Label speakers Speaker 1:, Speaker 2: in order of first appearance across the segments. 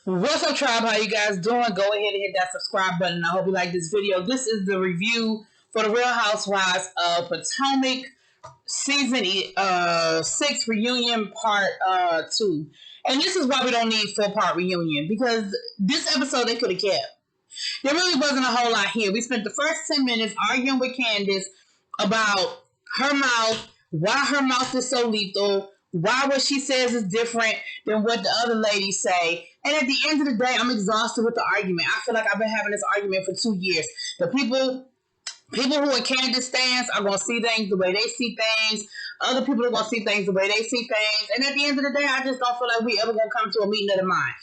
Speaker 1: What's up, tribe? How you guys doing? Go ahead and hit that subscribe button. I hope you like this video. This is the review for the Real Housewives of Potomac season 6 reunion part 2. And this is why we don't need 4-part reunion, because this episode they could have kept. There really wasn't a whole lot here. We spent the first 10 minutes arguing with Candace about her mouth, why her mouth is so lethal, why what she says is different than what the other ladies say. And at the end of the day, I'm exhausted with the argument. I feel like I've been having this argument for 2 years. The people who are Candace stands are going to see things the way they see things. Other people are going to see things the way they see things. And at the end of the day, I just don't feel like we ever going to come to a meeting of the mind.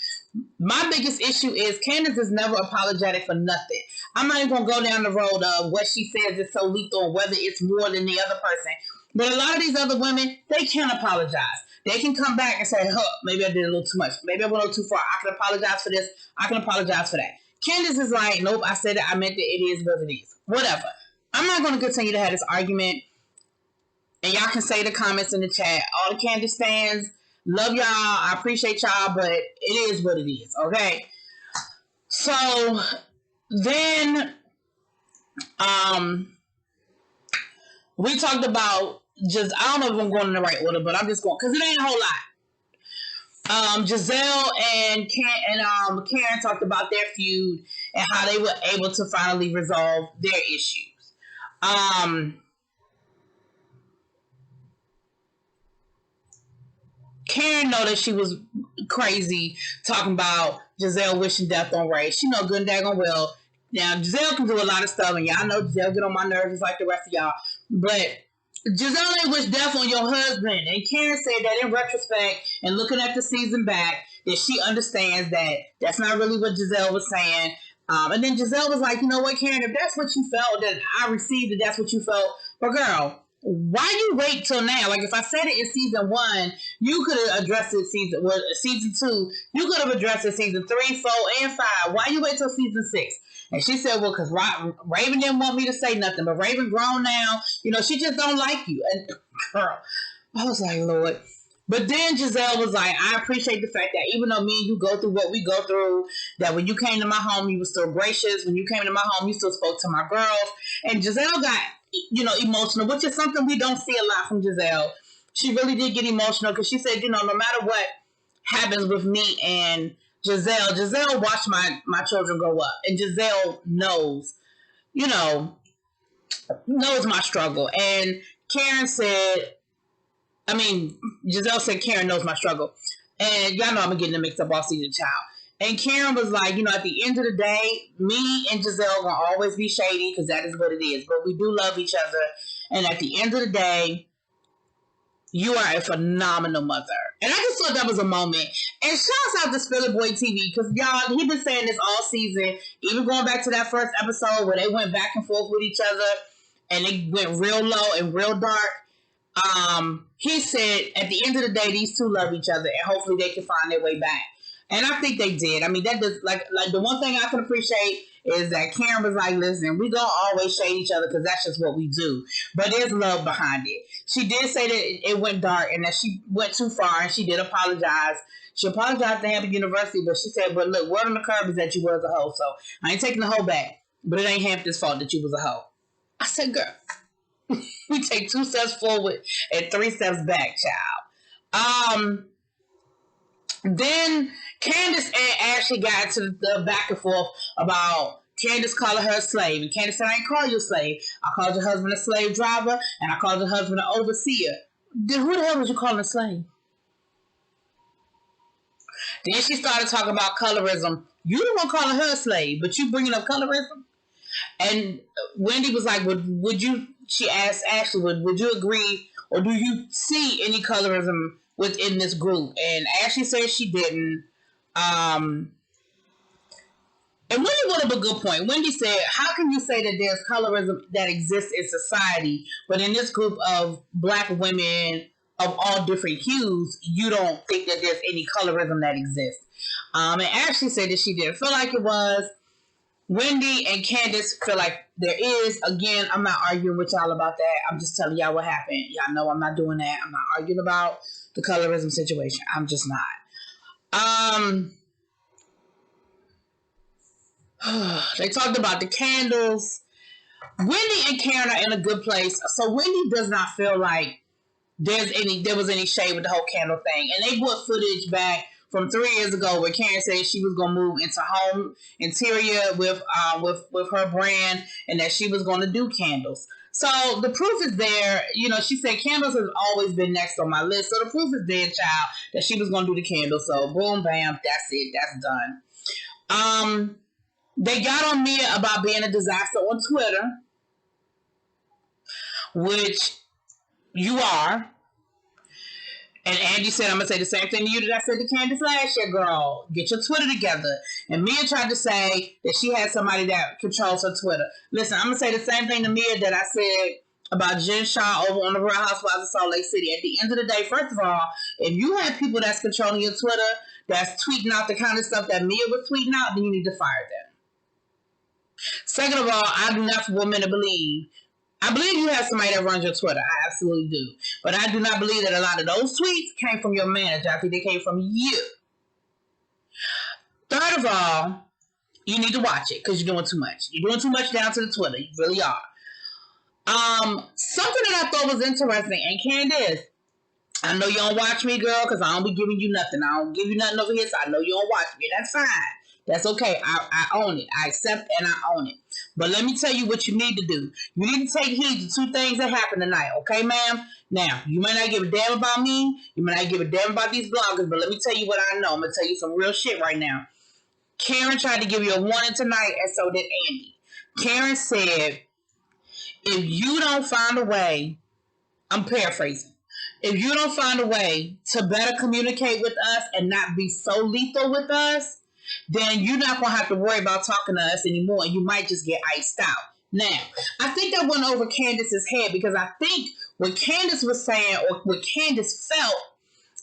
Speaker 1: My biggest issue is Candace is never apologetic for nothing. I'm not even going to go down the road of what she says is so lethal and whether it's more than the other person. But a lot of these other women, they can't apologize. They can come back and say, maybe I did a little too much. Maybe I went a little too far. I can apologize for this. I can apologize for that. Candace is like, nope, I said it. I meant it. It is what it is. Whatever. I'm not going to continue to have this argument. And y'all can say the comments in the chat. All the Candace fans, love y'all. I appreciate y'all, but it is what it is. Okay? So, then, we talked about just, I don't know if I'm going in the right order, but I'm just going, because it ain't a whole lot. Giselle and Karen talked about their feud and how they were able to finally resolve their issues. Karen know that she was crazy talking about Giselle wishing death on Ray. She know good and daggone well. Now, Giselle can do a lot of stuff, and y'all know Giselle get on my nerves just like the rest of y'all. But Giselle ain't wish death on your husband. And Karen said that in retrospect and looking at the season back, that she understands that that's not really what Giselle was saying. And then Giselle was like, you know what, Karen, if that's what you felt, that I received, that that's what you felt. But girl, why you wait till now? Like, if I said it in season 1, you could have addressed it season 2. You could have addressed it season 3, 4, and 5. Why you wait till season 6? And she said, well, because Raven didn't want me to say nothing. But Raven grown now. You know, she just don't like you. And girl, I was like, Lord. But then Giselle was like, I appreciate the fact that even though me and you go through what we go through, that when you came to my home, you were still gracious. When you came to my home, you still spoke to my girls. And Giselle got, you know, emotional, which is something we don't see a lot from Giselle. She really did get emotional because she said, you know, no matter what happens with me and Giselle watched my children grow up. And Giselle knows, you know, knows my struggle. And Karen said, Giselle said Karen knows my struggle. And y'all know I'm getting them mixed up all season, child. And Karen was like, you know, at the end of the day, me and Giselle gonna always be shady because that is what it is. But we do love each other. And at the end of the day, you are a phenomenal mother. And I just thought that was a moment. And shouts out to Spilly Boy TV, because y'all, he been saying this all season, even going back to that first episode where they went back and forth with each other and they went real low and real dark. He said at the end of the day, these two love each other and hopefully they can find their way back. And I think they did. I mean, that does, like the one thing I can appreciate is that Karen was like, listen, we gonna always shade each other because that's just what we do. But there's love behind it. She did say that it went dark and that she went too far, and she did apologize. She apologized to Hampton University, but she said, but look, word on the curb is that you was a hoe. So I ain't taking the hoe back, but it ain't Hampton's fault that you was a hoe. I said, girl, we take 2 steps forward and 3 steps back, child. Then Candace and Ashley got into the back and forth about Candace calling her a slave. And Candace said, I ain't call you a slave. I called your husband a slave driver, and I called your husband an overseer. Then who the hell was you calling a slave? Then she started talking about colorism. You the one calling her a slave, but you bringing up colorism? And Wendy was like, she asked Ashley, would you agree, or do you see any colorism within this group? And Ashley said she didn't. And Wendy brought up a good point. Wendy said, how can you say that there's colorism that exists in society, but in this group of black women of all different hues, you don't think that there's any colorism that exists? And Ashley said that she didn't feel like it was. Wendy and Candace feel like there is. Again, I'm not arguing with y'all about that. I'm just telling y'all what happened. Y'all know I'm not doing that. I'm not arguing about the colorism situation. I'm just not. They talked about the candles. Wendy and Karen are in a good place. So Wendy does not feel like there was any shade with the whole candle thing. And they brought footage back from 3 years ago where Karen said she was gonna move into home interior with her brand and that she was gonna do candles. So the proof is there. You know, she said candles has always been next on my list. So the proof is there, child, that she was gonna do the candles. So boom, bam, that's it. That's done. They got on Mia about being a disaster on Twitter, which you are. And Angie said, I'm going to say the same thing to you that I said to Candace last year, girl. Get your Twitter together. And Mia tried to say that she had somebody that controls her Twitter. Listen, I'm going to say the same thing to Mia that I said about Jen Shaw over on the Real Housewives of Salt Lake City. At the end of the day, first of all, if you have people that's controlling your Twitter, that's tweeting out the kind of stuff that Mia was tweeting out, then you need to fire them. Second of all, I do not want men to believe. I believe you have somebody that runs your Twitter. I absolutely do. But I do not believe that a lot of those tweets came from your manager. I think they came from you. Third of all, you need to watch it because you're doing too much. You're doing too much down to the Twitter. You really are. Something that I thought was interesting, and Candace, I know you don't watch me, girl, because I don't be giving you nothing. I don't give you nothing over here, so I know you don't watch me. That's fine. That's okay. I own it. I accept and I own it. But let me tell you what you need to do. You need to take heed to 2 things that happened tonight, okay, ma'am? Now, you may not give a damn about me. You may not give a damn about these bloggers, but let me tell you what I know. I'm going to tell you some real shit right now. Karen tried to give you a warning tonight, and so did Andy. Karen said, if you don't find a way, I'm paraphrasing, if you don't find a way to better communicate with us and not be so lethal with us, then you're not going to have to worry about talking to us anymore, and you might just get iced out. Now, I think that went over Candace's head because I think what Candace was saying or what Candace felt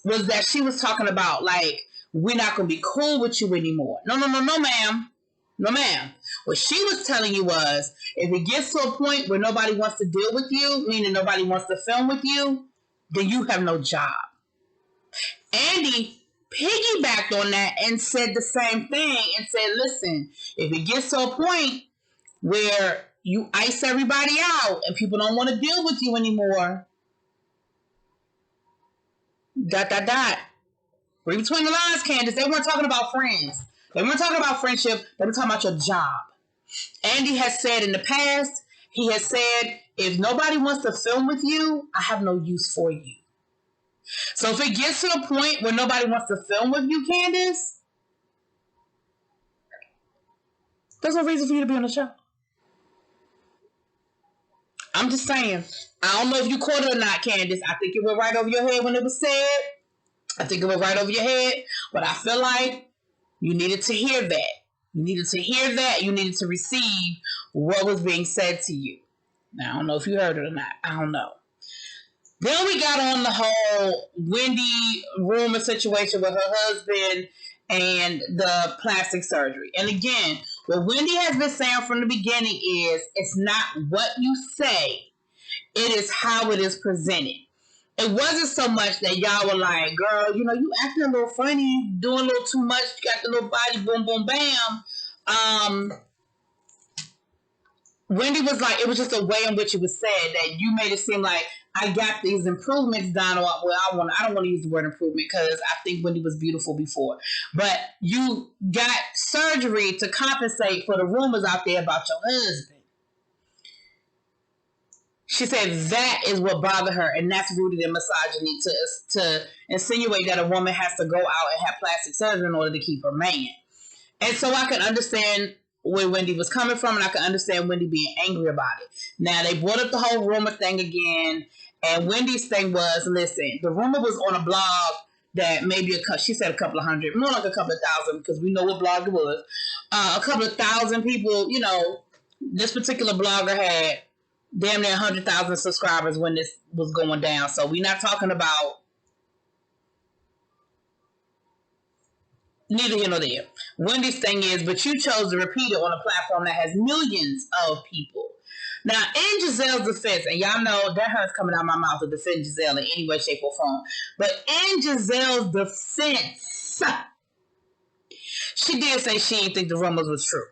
Speaker 1: was that she was talking about, like, we're not going to be cool with you anymore. No, ma'am. No, ma'am. What she was telling you was, if it gets to a point where nobody wants to deal with you, meaning nobody wants to film with you, then you have no job. Andy piggybacked on that and said the same thing and said, listen, if it gets to a point where you ice everybody out and people don't want to deal with you anymore, ... Read between the lines, Candace. They weren't talking about friends. They weren't talking about friendship. They were talking about your job. Andy has said in the past, he has said, if nobody wants to film with you, I have no use for you. So if it gets to the point where nobody wants to film with you, Candace, there's no reason for you to be on the show. I'm just saying. I don't know if you caught it or not, Candace. I think it went right over your head when it was said. I think it went right over your head. But I feel like you needed to hear that. You needed to hear that. You needed to receive what was being said to you. Now, I don't know if you heard it or not. I don't know. Then we got on the whole Wendy rumor situation with her husband and the plastic surgery. And again, what Wendy has been saying from the beginning is, it's not what you say, it is how it is presented. It wasn't so much that y'all were like, girl, you know, you acting a little funny, doing a little too much, you got the little body, boom, boom, bam. Wendy was like, it was just a way in which it was said that you made it seem like I got these improvements done. Or, well, I don't want to use the word improvement because I think Wendy was beautiful before. But you got surgery to compensate for the rumors out there about your husband. She said that is what bothered her, and that's rooted in misogyny to insinuate that a woman has to go out and have plastic surgery in order to keep her man. And so I can understand where Wendy was coming from, and I can understand Wendy being angry about it. Now, they brought up the whole rumor thing again, and Wendy's thing was, listen, the rumor was on a blog that maybe she said a couple of hundred, more like a couple of thousand, because we know what blog it was. A couple of thousand people, you know, this particular blogger had damn near 100,000 subscribers when this was going down. So we're not talking about neither here nor there. Wendy's thing is, but you chose to repeat it on a platform that has millions of people. Now, in Giselle's defense, and y'all know that hurts coming out of my mouth to defend Giselle in any way, shape, or form. But in Giselle's defense, she did say she didn't think the rumors was true.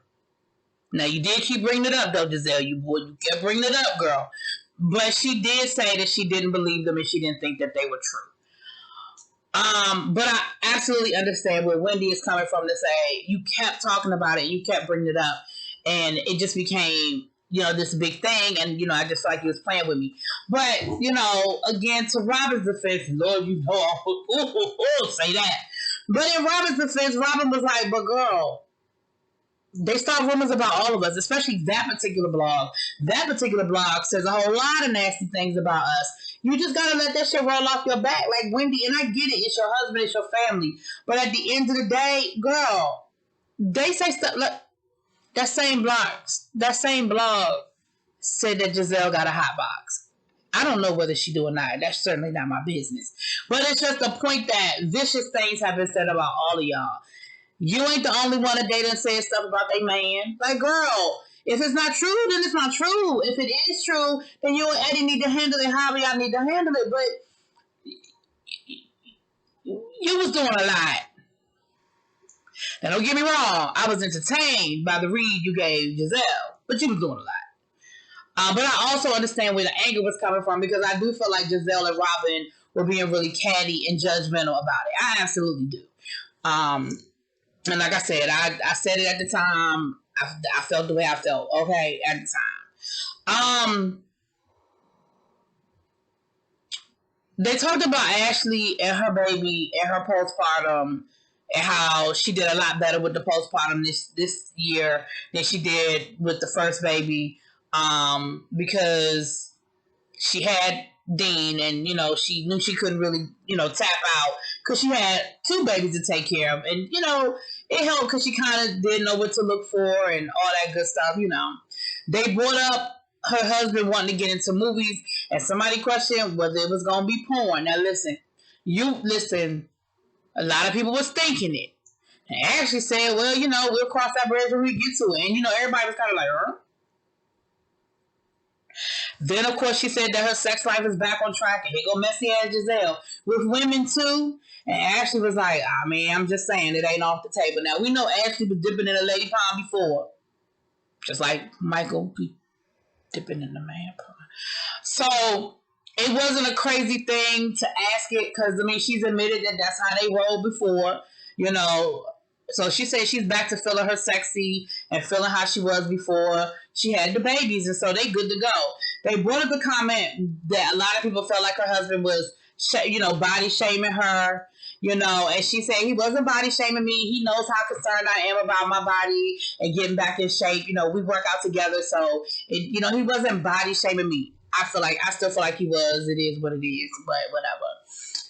Speaker 1: Now, you did keep bringing it up, though, Giselle. You kept bringing it up, girl. But she did say that she didn't believe them and she didn't think that they were true. But I absolutely understand where Wendy is coming from to say, you kept talking about it, you kept bringing it up, and it just became, this big thing, and, I just felt like he was playing with me. But, again, to Robin's defense, Lord, I'll say that. But in Robin's defense, Robin was like, but girl, they start rumors about all of us, especially that particular blog. That particular blog says a whole lot of nasty things about us. You just gotta let that shit roll off your back, like Wendy. And I get it, it's your husband, it's your family. But at the end of the day, girl, they say stuff. Look, that same blog said that Giselle got a hot box. I don't know whether she do or not. That's certainly not my business. But it's just the point that vicious things have been said about all of y'all. You ain't the only one that dated and said stuff about their man. Like, girl, if it's not true, then it's not true. If it is true, then you and Eddie need to handle it however y'all need to handle it. But you was doing a lot. Now, don't get me wrong. I was entertained by the read you gave Giselle. But you was doing a lot. But I also understand where the anger was coming from, because I do feel like Giselle and Robin were being really catty and judgmental about it. I absolutely do. And like I said, I said it at the time. I felt the way I felt, okay, at the time. They talked about Ashley and her baby and her postpartum, and how she did a lot better with the postpartum this year than she did with the first baby, because she had Dean, and she knew she couldn't really tap out because she had 2 babies to take care of, and it helped because she kind of didn't know what to look for and all that good stuff. They brought up her husband wanting to get into movies, and somebody questioned whether it was gonna be porn. Now listen, a lot of people was thinking it, and Ashley said, well, we'll cross that bridge when we get to it, and everybody was kind of like, huh? Then, of course, she said that her sex life is back on track, and here go messy ass Giselle with women too. And Ashley was like, I'm just saying, it ain't off the table. Now, we know Ashley was dipping in a lady pond before, just like Michael be dipping in the man pond. So it wasn't a crazy thing to ask it, because she's admitted that that's how they rolled before, So she said she's back to feeling her sexy and feeling how she was before she had the babies, and so they good to go. They brought up the comment that a lot of people felt like her husband was, body shaming her, and she said he wasn't body shaming me. He knows how concerned I am about my body and getting back in shape. We work out together, so he wasn't body shaming me. I still feel like he was. It is what it is, but whatever.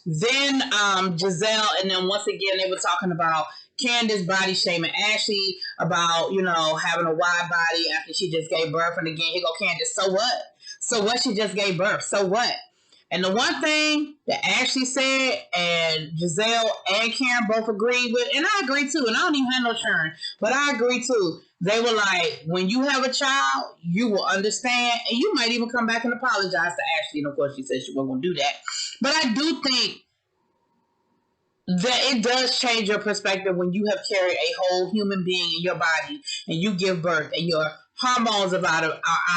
Speaker 1: Then Giselle, and then once again they were talking about Candace body shaming Ashley about, having a wide body after she just gave birth. And again, here go Candace. So what? So what? She just gave birth. So what? And the one thing that Ashley said, and Giselle and Karen both agreed with, and I agree too, and I don't even have no churn, but I agree too. They were like, when you have a child, you will understand, and you might even come back and apologize to Ashley. And of course, she said she wasn't going to do that. But I do think that it does change your perspective when you have carried a whole human being in your body and you give birth and your hormones are out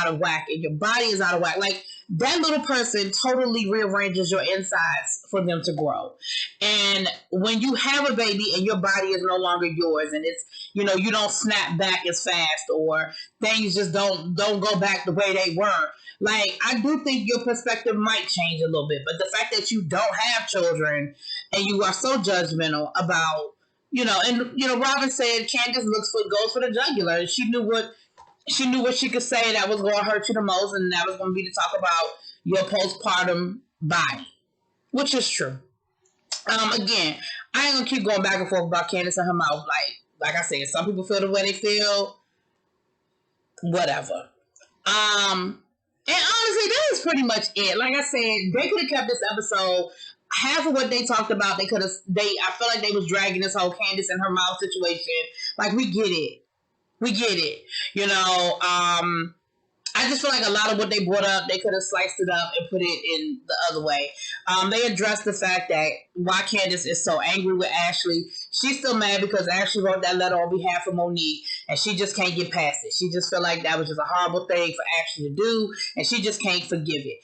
Speaker 1: of whack and your body is out of whack. Like, that little person totally rearranges your insides for them to grow. And when you have a baby and your body is no longer yours, and it's, you don't snap back as fast, or things just don't go back the way they were. Like, I do think your perspective might change a little bit, but the fact that you don't have children and you are so judgmental about, Robin said Candace goes for the jugular. She knew what she could say that was going to hurt you the most, and that was going to be to talk about your postpartum body, which is true. Again, I ain't going to keep going back and forth about Candace and her mouth. Like I said, some people feel the way they feel, whatever. And honestly, that is pretty much it. Like I said, they could have kept this episode. Half of what they talked about, I feel like they was dragging this whole Candace and her mouth situation. Like, we get it. I just feel like a lot of what they brought up, they could have sliced it up and put it in the other way. They addressed the fact that why Candace is so angry with Ashley. She's still mad because Ashley wrote that letter on behalf of Monique, and she just can't get past it. She just felt like that was just a horrible thing for Ashley to do, and she just can't forgive it.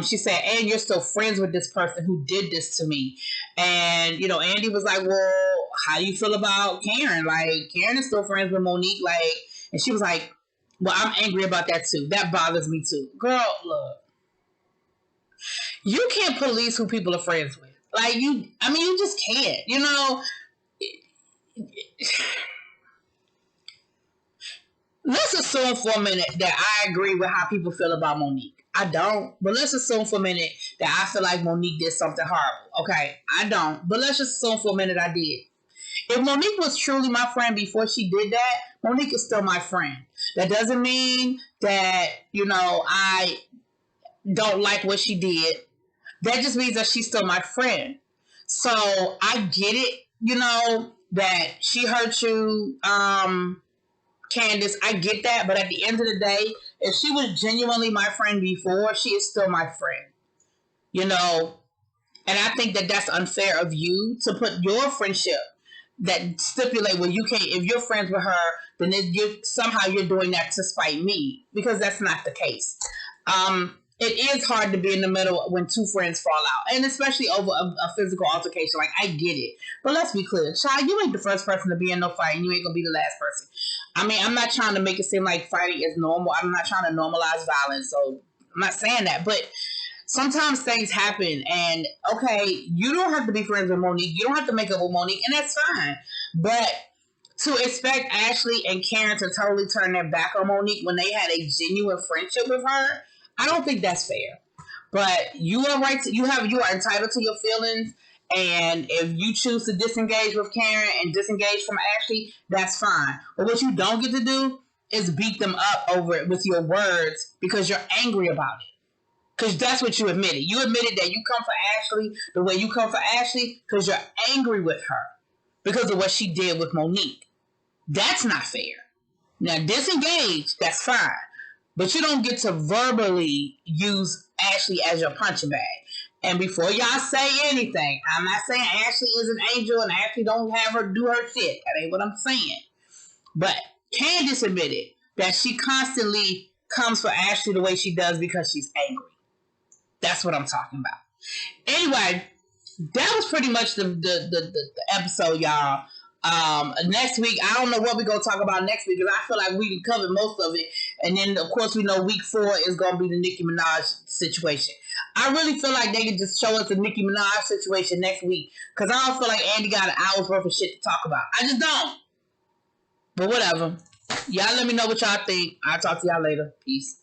Speaker 1: She said, and you're still friends with this person who did this to me. And, Andy was like, well, how do you feel about Karen? Like, Karen is still friends with Monique. Like, and she was like, well, I'm angry about that too. That bothers me too. Girl, look. You can't police who people are friends with. Like, you just can't. Let's assume for a minute that I agree with how people feel about Monique. I don't. But let's assume for a minute that I feel like Monique did something horrible. Okay? I don't. But let's just assume for a minute I did. If Monique was truly my friend before she did that, Monique is still my friend. That doesn't mean that, I don't like what she did. That just means that she's still my friend. So I get it, that she hurt you, Candace. I get that. But at the end of the day, if she was genuinely my friend before, she is still my friend. And I think that that's unfair of you to put your friendship that stipulate, well, you can't, if you're friends with her, then you're doing that to spite me, because that's not the case. It is hard to be in the middle when two friends fall out, and especially over a physical altercation. Like, I get it, but let's be clear, child, you ain't the first person to be in no fight, and you ain't gonna be the last person. I mean, I'm not trying to make it seem like fighting is normal. I'm not trying to normalize violence, so I'm not saying that, but sometimes things happen, and okay, you don't have to be friends with Monique. You don't have to make up with Monique, and that's fine. But to expect Ashley and Karen to totally turn their back on Monique when they had a genuine friendship with her, I don't think that's fair. But you are right. You are entitled to your feelings, and if you choose to disengage with Karen and disengage from Ashley, that's fine. But what you don't get to do is beat them up over it with your words because you're angry about it. Because that's what you admitted. You admitted that you come for Ashley the way you come for Ashley because you're angry with her because of what she did with Monique. That's not fair. Now, disengage, that's fine. But you don't get to verbally use Ashley as your punching bag. And before y'all say anything, I'm not saying Ashley is an angel and Ashley don't have her do her shit. That ain't what I'm saying. But Candace admitted that she constantly comes for Ashley the way she does because she's angry. That's what I'm talking about. Anyway, that was pretty much the episode, y'all. Next week, I don't know what we're going to talk about next week because I feel like we covered most of it. And then, of course, we know week 4 is going to be the Nicki Minaj situation. I really feel like they could just show us the Nicki Minaj situation next week because I don't feel like Andy got an hour's worth of shit to talk about. I just don't. But whatever. Y'all let me know what y'all think. I'll talk to y'all later. Peace.